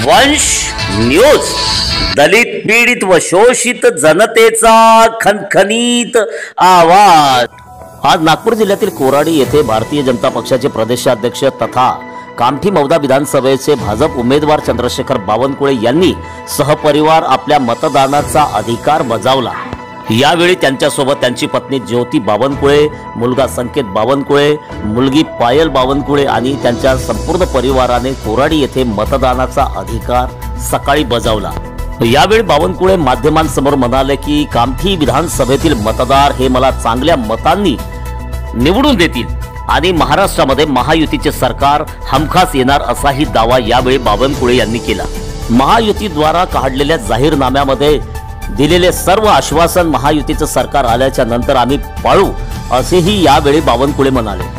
वंश न्यूज, दलित पीडित व शोषित जनतेचा खणखणीत आवाज। आज नागपूर जिल्ह्यातील कोराडी येथे भारतीय जनता पक्षाचे प्रदेशाध्यक्ष तथा कामठी मौदा विधानसभेचे भाजप उमेदवार चंद्रशेखर बावनकुळे यांनी सहपरिवार आपल्या मतदानाचा अधिकार बजावला। यावेळी त्यांच्यासोबत त्यांची पत्नी ज्योती बावनकुळे, मुलगा संकेत बावनकुळे, मुलगी पायल बावनकुळे आणि त्यांच्या संपूर्ण परिवाराने कोराडी येथे मतदानाचा अधिकार सकाळी बजावला। यावेळी बावनकुळे माध्यमांसमोर म्हणाले की कामठी विधानसभेतील मतदार हे मला चांगल्या मतांनी निवडून देतील आणि महाराष्ट्रामध्ये महायुतीचे सरकार हमखास येणार असाही दावा यावेळी बावनकुळे यांनी केला। महायुतीद्वारा काढलेल्या जाहीरनाम्यामध्ये दिलेले सर्व आश्वासन महायुतीचे सरकार आल्याच्या नंतर आम्ही पाळू असेही यावेळी बावनकुळे म्हणाले।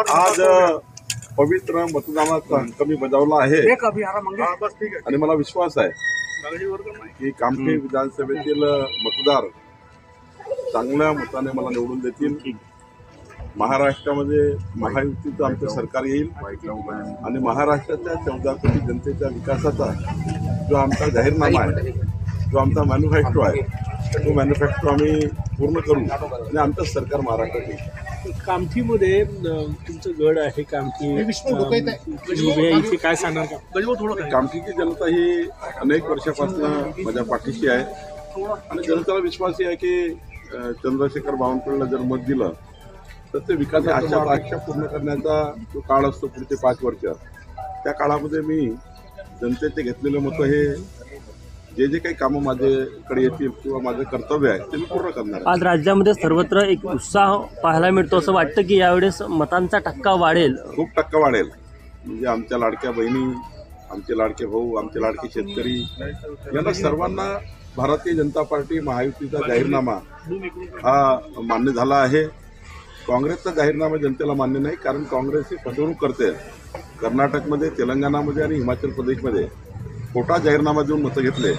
आज पवित्र मतदानाचा हक्क मी बजावला आहे आणि मला विश्वास आहे की कामठी विधानसभेतील मतदार चांगल्या मताने मला निवडून देतील। महाराष्ट्रामध्ये महायुतीचं आमचं सरकार येईल आणि महाराष्ट्राच्या 14 कोटी जनतेच्या विकासाचा जो आमचा जाहीरनामा आहे, जो आमचा मॅन्युफॅक्चर आहे, तो मॅन्युफॅक्चर आम्ही पूर्ण करू आणि आमचं सरकार महाराष्ट्रात येईल। कामठीमध्ये तुमचं गड आहे कामठी, इथे काय सांगणार का? कामठीची जनता ही अनेक वर्षापासून माझ्या पाठीशी आहे आणि जनतेला विश्वास आहे की चंद्रशेखर बावनकुळेला जर मत दिलं तर ते विकासाच्या आशा पूर्ण करण्याचा जो काळ असतो पुढचे 5 वर्ष, त्या काळामध्ये मी जनतेचे घेतलेले मतं हे जे काही कामं माझ्याकडे येतील किंवा माझं कर्तव्य आहे ते मी पूर्ण करणार आहे। आज राज्यामध्ये सर्वत्र एक उत्साह पाहायला मिळतो, असं वाटतं की यावेळेस मतांचा टक्का वाढेल, खूप टक्का वाढेल। म्हणजे आमच्या लाडक्या बहिणी, आमचे लाडके भाऊ, आमचे लाडके शेतकरी यांना सर्वांना भारतीय जनता पार्टी महायुतीचा जाहीरनामा हा मान्य झाला आहे। काँग्रेसचा जाहीरनामा जनतेला मान्य नाही, कारण काँग्रेस ही फसवणूक करते। कर्नाटकमध्ये, तेलंगणामध्ये आणि हिमाचल प्रदेशमध्ये खोटा जाहीरनामा देऊन मतं घेतले।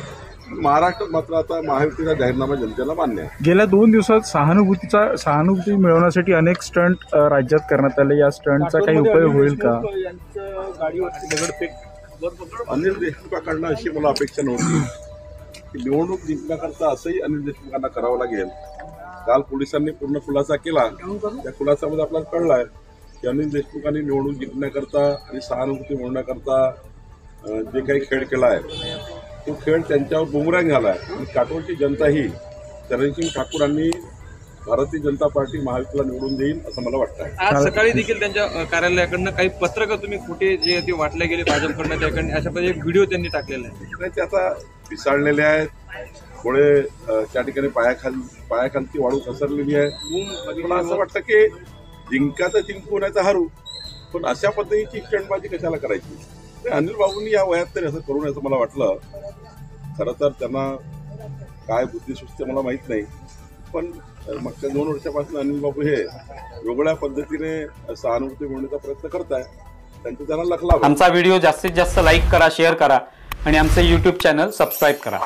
महाराष्ट्रात मात्र आता महायुतीचा जाहीरनामा जनतेला मान्य आहे। गेल्या 2 दिवसात सहानुभूती मिळवण्यासाठी अनेक स्टंट राज्यात करण्यात आले, या स्टंटचा काही उपयोग होईल का? अनिल देशमुखांकडनं अशी मला अपेक्षा नव्हती की निवडणूक जिंकण्याकरता असंही अनिल देशमुखांना करावं लागेल। काल पोलिसांनी पूर्ण खुलासा केला, त्या खुलासामध्ये आपल्याला कळलं आहे की अनिल देशमुखांनी निवडणूक जिंकण्याकरता आणि सहानुभूती मिळवण्याकरता जे काही खेळ केला आहे तो खेळ त्यांच्यावर बुमरँग झाला आहे आणि काटोलची जनता ही चरणसिंग ठाकूरांनी भारतीय जनता पार्टी महायुतीला निवडून देईल असं मला वाटतं आहे। आज सकाळी देखील त्यांच्या कार्यालयाकडनं काही पत्रकं तुम्ही खोटे जे ते वाटले गेले भाजपकडनं, त्याकडनं अशा प्रकारे एक व्हिडिओ त्यांनी टाकलेला आहे। ते आता पिसाळलेले आहेत, थोडे त्या ठिकाणी पायाखालची वाळू पसरलेली आहे। मला असं वाटतं की जिंकाचं जिंकू नाही तर हरू, पण अशा पद्धतीची क्षणबाजी कशाला करायची? अनिल बाबूंनी या वयात तरी असं करू नये असं मला वाटलं। खरं तर त्यांना काय बुद्धी सुचते मला माहीत नाही, पण मागच्या 2 वर्षापासून अनिल बाबू हे वेगळ्या पद्धतीने सहानुभूती मिळवण्याचा प्रयत्न करत आहे। त्यांचं त्यांना लखला। आमचा व्हिडिओ जास्तीत जास्त लाईक करा, शेअर करा आणि आमचे YouTube चॅनल सबस्क्राईब करा।